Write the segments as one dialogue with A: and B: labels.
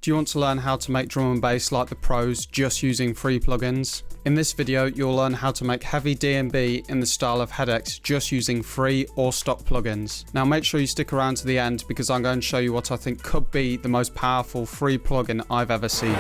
A: Do you want to learn how to make drum and bass like the pros just using free plugins? In this video, you'll learn how to make heavy D&B in the style of Hedex just using free or stock plugins. Now make sure you stick around to the end because I'm going to show you what I think could be the most powerful free plugin I've ever seen.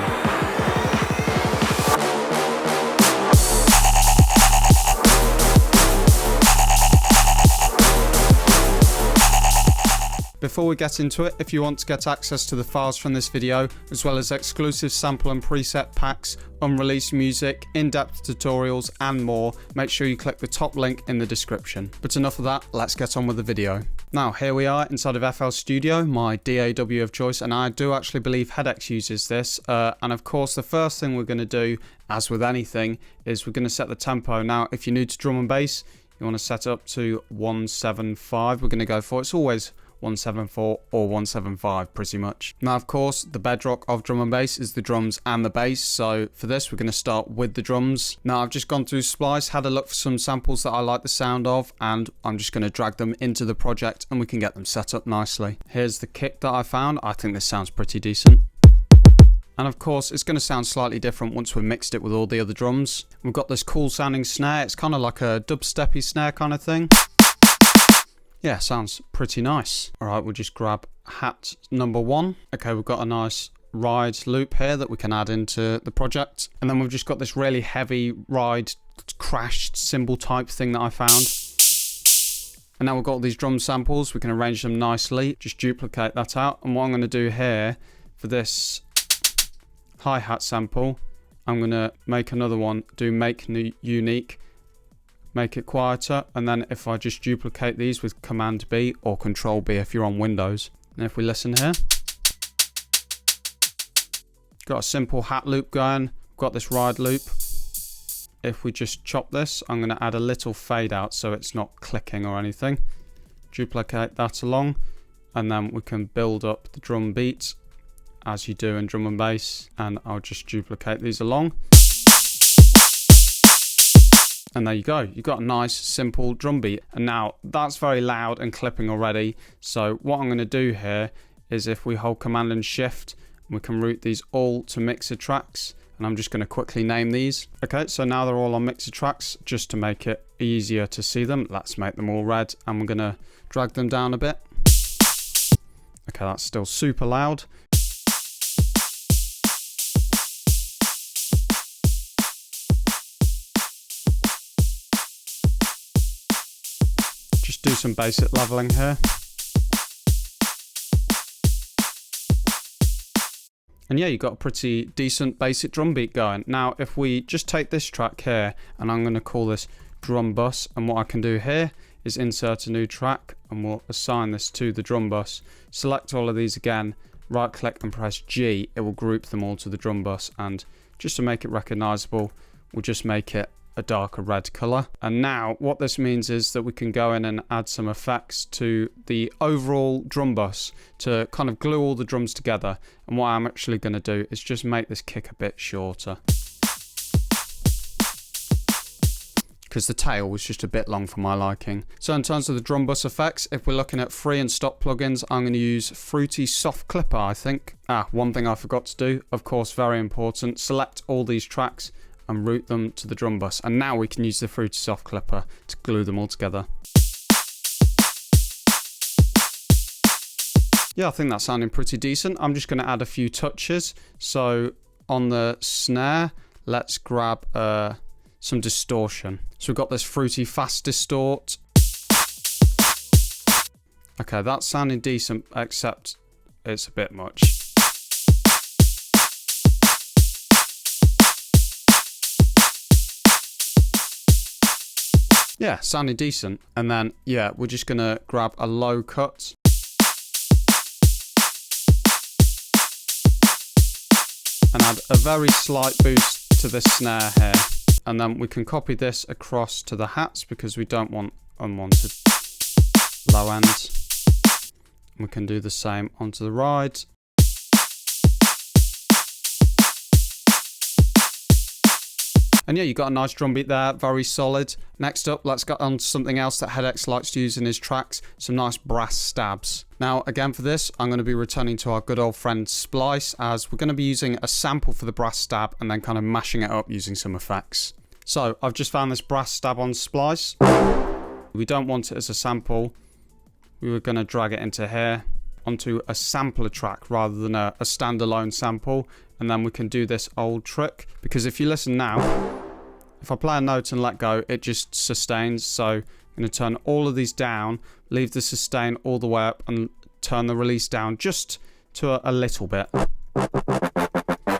A: Before we get into it, if you want to get access to the files from this video, as well as exclusive sample and preset packs, unreleased music, in-depth tutorials and more, make sure you click the top link in the description. But enough of that, let's get on with the video. Now here we are inside of FL Studio, my DAW of choice, and I do actually believe Hedex uses this. And of course the first thing we're going to do, as with anything, is we're going to set the tempo. Now if you're new to drum and bass, you want to set it up to 175. We're going to go for it's always 174 or 175 pretty much. Now of course the bedrock of drum and bass is the drums and the bass, so for this we're going to start with the drums. Now I've just gone through Splice, had a look for some samples that I like the sound of, and I'm just going to drag them into the project and we can get them set up nicely. Here's the kick that I found. I think this sounds pretty decent. And of course it's going to sound slightly different once we've mixed it with all the other drums. We've got this cool sounding snare. It's kind of like a dubsteppy snare kind of thing. Yeah, sounds pretty nice. Alright, we'll just grab hat number 1. Okay, we've got a nice ride loop here that we can add into the project. And then we've just got this really heavy ride crashed cymbal type thing that I found. And now we've got all these drum samples. We can arrange them nicely. Just duplicate that out. And what I'm going to do here for this hi-hat sample, I'm going to make another one, do make unique. Make it quieter, and then if I just duplicate these with Command B or Control B if you're on Windows, and if we listen here, got a simple hat loop going, got this ride loop. If we just chop this, I'm going to add a little fade out so it's not clicking or anything. Duplicate that along, and then we can build up the drum beat as you do in drum and bass, and I'll just duplicate these along. And there you go, you've got a nice simple drum beat. And now that's very loud and clipping already, so what I'm going to do here is if we hold Command and Shift, we can route these all to mixer tracks, and I'm just going to quickly name these. Okay, so now they're all on mixer tracks. Just to make it easier to see them, let's make them all red, and we're going to drag them down a bit. Okay, that's still super loud. Just do some basic leveling here. And yeah, you've got a pretty decent basic drum beat going. Now, if we just take this track here, and I'm going to call this drum bus, and what I can do here is insert a new track, and we'll assign this to the drum bus. Select all of these again, right click and press G, it will group them all to the drum bus, and just to make it recognizable, we'll just make it a darker red color. And now what this means is that we can go in and add some effects to the overall drum bus to kind of glue all the drums together. And what I'm actually going to do is just make this kick a bit shorter, because the tail was just a bit long for my liking. So in terms of the drum bus effects, if we're looking at free and stock plugins, I'm going to use Fruity Soft Clipper, I think. One thing I forgot to do, of course, very important, select all these tracks and route them to the drum bus. And now we can use the Fruity Soft Clipper to glue them all together. Yeah, I think that's sounding pretty decent. I'm just going to add a few touches. So on the snare, let's grab some distortion. So we've got this Fruity Fast Distort. Okay, that's sounding decent, except it's a bit much. Yeah, sounding decent. And then, yeah, we're just going to grab a low cut. And add a very slight boost to this snare here. And then we can copy this across to the hats because we don't want unwanted low end. We can do the same onto the ride. And yeah, you got a nice drum beat there, very solid. Next up, let's get on to something else that Hedex likes to use in his tracks, some nice brass stabs. Now, again for this, I'm going to be returning to our good old friend Splice, as we're going to be using a sample for the brass stab and then kind of mashing it up using some effects. So, I've just found this brass stab on Splice. We don't want it as a sample. We were going to drag it into here, onto a sampler track rather than a standalone sample. And then we can do this old trick, because if you listen now, if I play a note and let go, it just sustains. So I'm going to turn all of these down, leave the sustain all the way up, and turn the release down just to a little bit.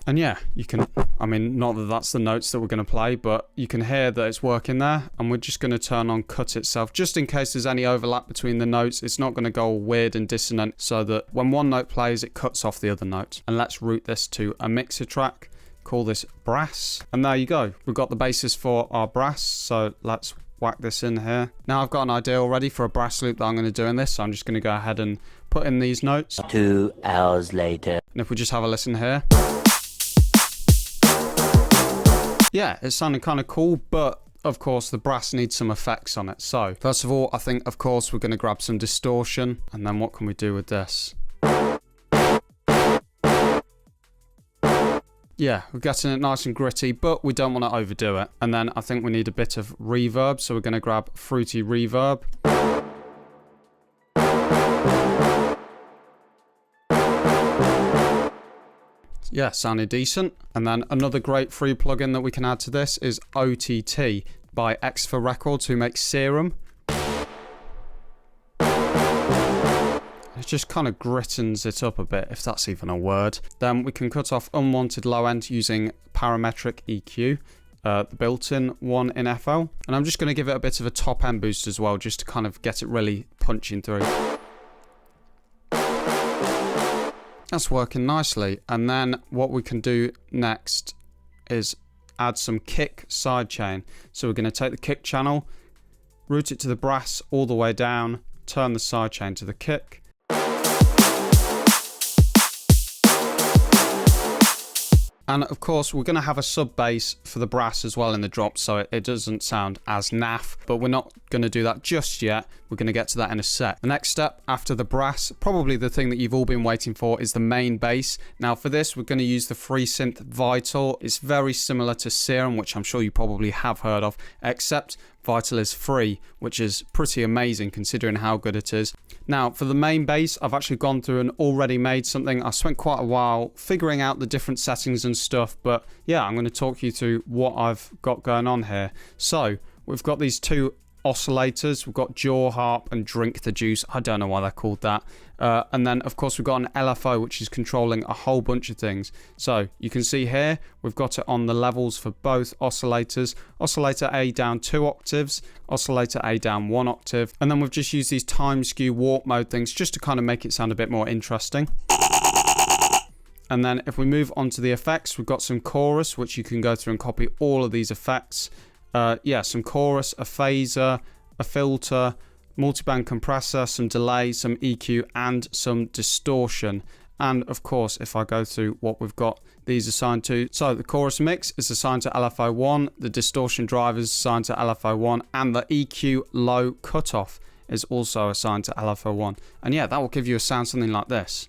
A: And yeah, you can, I mean, not that that's the notes that we're going to play, but you can hear that it's working there. And we're just going to turn on cut itself, just in case there's any overlap between the notes. It's not going to go all weird and dissonant, so that when one note plays, it cuts off the other note. And let's route this to a mixer track, call this brass. And there you go. We've got the basis for our brass. So let's whack this in here. Now I've got an idea already for a brass loop that I'm going to do in this. So I'm just going to go ahead and put in these notes.
B: 2 hours later.
A: And if we just have a listen here. Yeah, it's sounding kind of cool, but of course the brass needs some effects on it. So first of all, I think of course we're going to grab some distortion, and then what can we do with this? Yeah, we're getting it nice and gritty, but we don't want to overdo it. And then I think we need a bit of reverb, so we're going to grab fruity reverb. Yeah, sounded decent. And then another great free plugin that we can add to this is OTT by X for Records, who makes Serum. It just kind of grittens it up a bit, if that's even a word. Then we can cut off unwanted low end using parametric EQ, the built-in one in FL. And I'm just going to give it a bit of a top end boost as well, just to kind of get it really punching through. That's working nicely. And then what we can do next is add some kick sidechain. So we're going to take the kick channel, route it to the brass all the way down, turn the sidechain to the kick. And of course, we're going to have a sub bass for the brass as well in the drop, so it doesn't sound as naff, but we're not going to do that just yet. We're going to get to that in a sec. The next step after the brass, probably the thing that you've all been waiting for, is the main bass. Now for this, we're going to use the free synth Vital. It's very similar to Serum, which I'm sure you probably have heard of, except Vital is free, which is pretty amazing considering how good it is. Now, for the main bass, I've actually gone through and already made something. I spent quite a while figuring out the different settings and stuff, but yeah, I'm going to talk you through what I've got going on here. So, we've got these two oscillators. We've got Jaw Harp and Drink the Juice. I don't know why they're called that. And then, of course, we've got an LFO, which is controlling a whole bunch of things. So, you can see here, we've got it on the levels for both oscillators. Oscillator A down 2 octaves, oscillator A down 1 octave. And then we've just used these time skew warp mode things just to kind of make it sound a bit more interesting. And then if we move on to the effects, we've got some chorus, which you can go through and copy all of these effects. Yeah, some chorus, a phaser, a filter, multiband compressor, some delay, some EQ, and some distortion. And of course, if I go through what we've got these assigned to, so the chorus mix is assigned to LFO1, the distortion driver is assigned to LFO1, and the EQ low cutoff is also assigned to LFO1. And yeah, that will give you a sound something like this.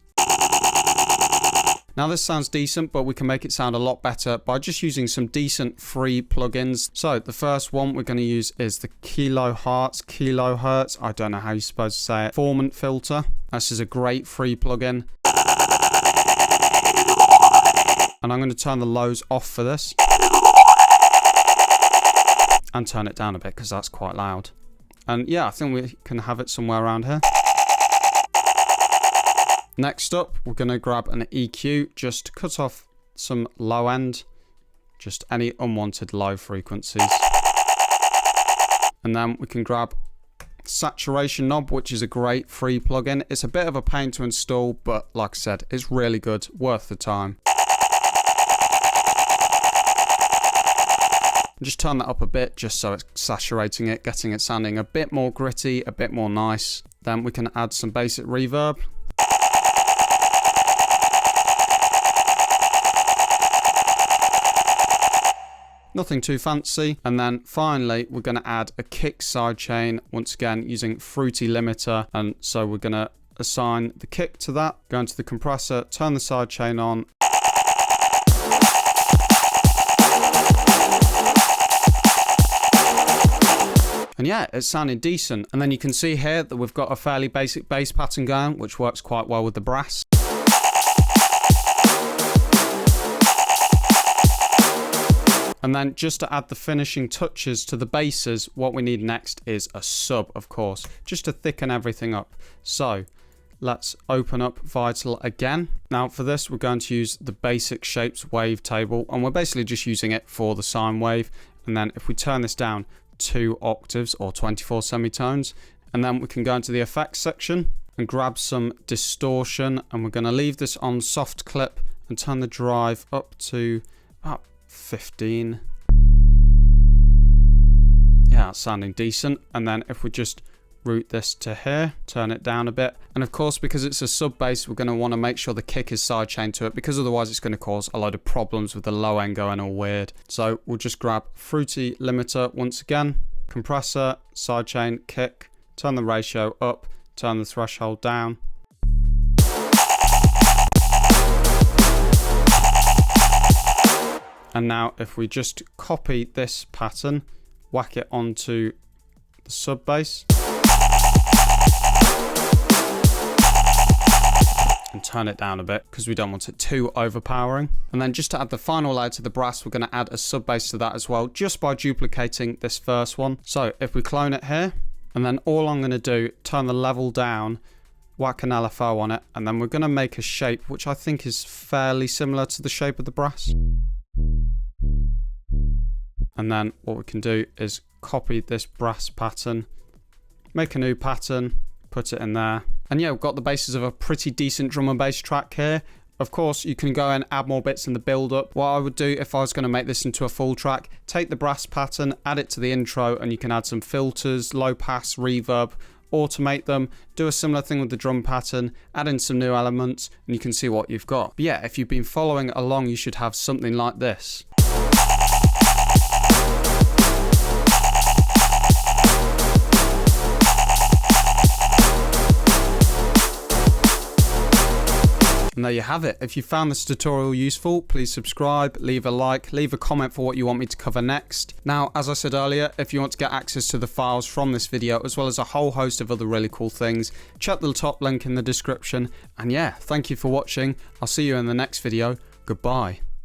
A: Now this sounds decent, but we can make it sound a lot better by just using some decent free plugins. So the first one we're going to use is the kilohertz, I don't know how you're supposed to say it, formant filter. This is a great free plugin. And I'm going to turn the lows off for this. And turn it down a bit because that's quite loud. And yeah, I think we can have it somewhere around here. Next up, we're going to grab an EQ, just cut off some low end, just any unwanted low frequencies. And then we can grab saturation knob, which is a great free plugin. It's a bit of a pain to install, but like I said, it's really good, worth the time. Just turn that up a bit, just so it's saturating it, getting it sounding a bit more gritty, a bit more nice. Then we can add some basic reverb. nothing too fancy. And then finally, we're going to add a kick sidechain, once again using Fruity Limiter. And so we're going to assign the kick to that, go into the compressor, turn the sidechain on. And yeah, it's sounding decent. And then you can see here that we've got a fairly basic bass pattern going, which works quite well with the brass. And then just to add the finishing touches to the basses, what we need next is a sub, of course, just to thicken everything up. So let's open up Vital again. Now for this, we're going to use the basic shapes wavetable, and we're basically just using it for the sine wave. And then if we turn this down 2 octaves or 24 semitones, and then we can go into the effects section and grab some distortion, and we're going to leave this on soft clip and turn the drive up to about 15. Yeah, it's sounding decent. And then if we just route this to here, turn it down a bit, and of course because it's a sub bass, we're going to want to make sure the kick is sidechained to it, because otherwise it's going to cause a load of problems with the low end going all weird. So we'll just grab Fruity Limiter once again, compressor, sidechain, kick, turn the ratio up, turn the threshold down. And now if we just copy this pattern, whack it onto the sub bass, and turn it down a bit because we don't want it too overpowering. And then just to add the final layer to the brass, we're going to add a sub bass to that as well, just by duplicating this first one. So if we clone it here, and then all I'm going to do, turn the level down, whack an LFO on it, and then we're going to make a shape which I think is fairly similar to the shape of the brass. And then what we can do is copy this brass pattern, make a new pattern, put it in there. And yeah, we've got the basis of a pretty decent drum and bass track here. Of course, you can go and add more bits in the build up. What I would do if I was going to make this into a full track, take the brass pattern, add it to the intro, and you can add some filters, low pass, reverb, automate them, do a similar thing with the drum pattern, add in some new elements, and you can see what you've got. But yeah, if you've been following along, you should have something like this. And there you have it. If you found this tutorial useful, please subscribe, leave a like, leave a comment for what you want me to cover next. Now, as I said earlier, if you want to get access to the files from this video, as well as a whole host of other really cool things, check the top link in the description. And yeah, thank you for watching. I'll see you in the next video. Goodbye.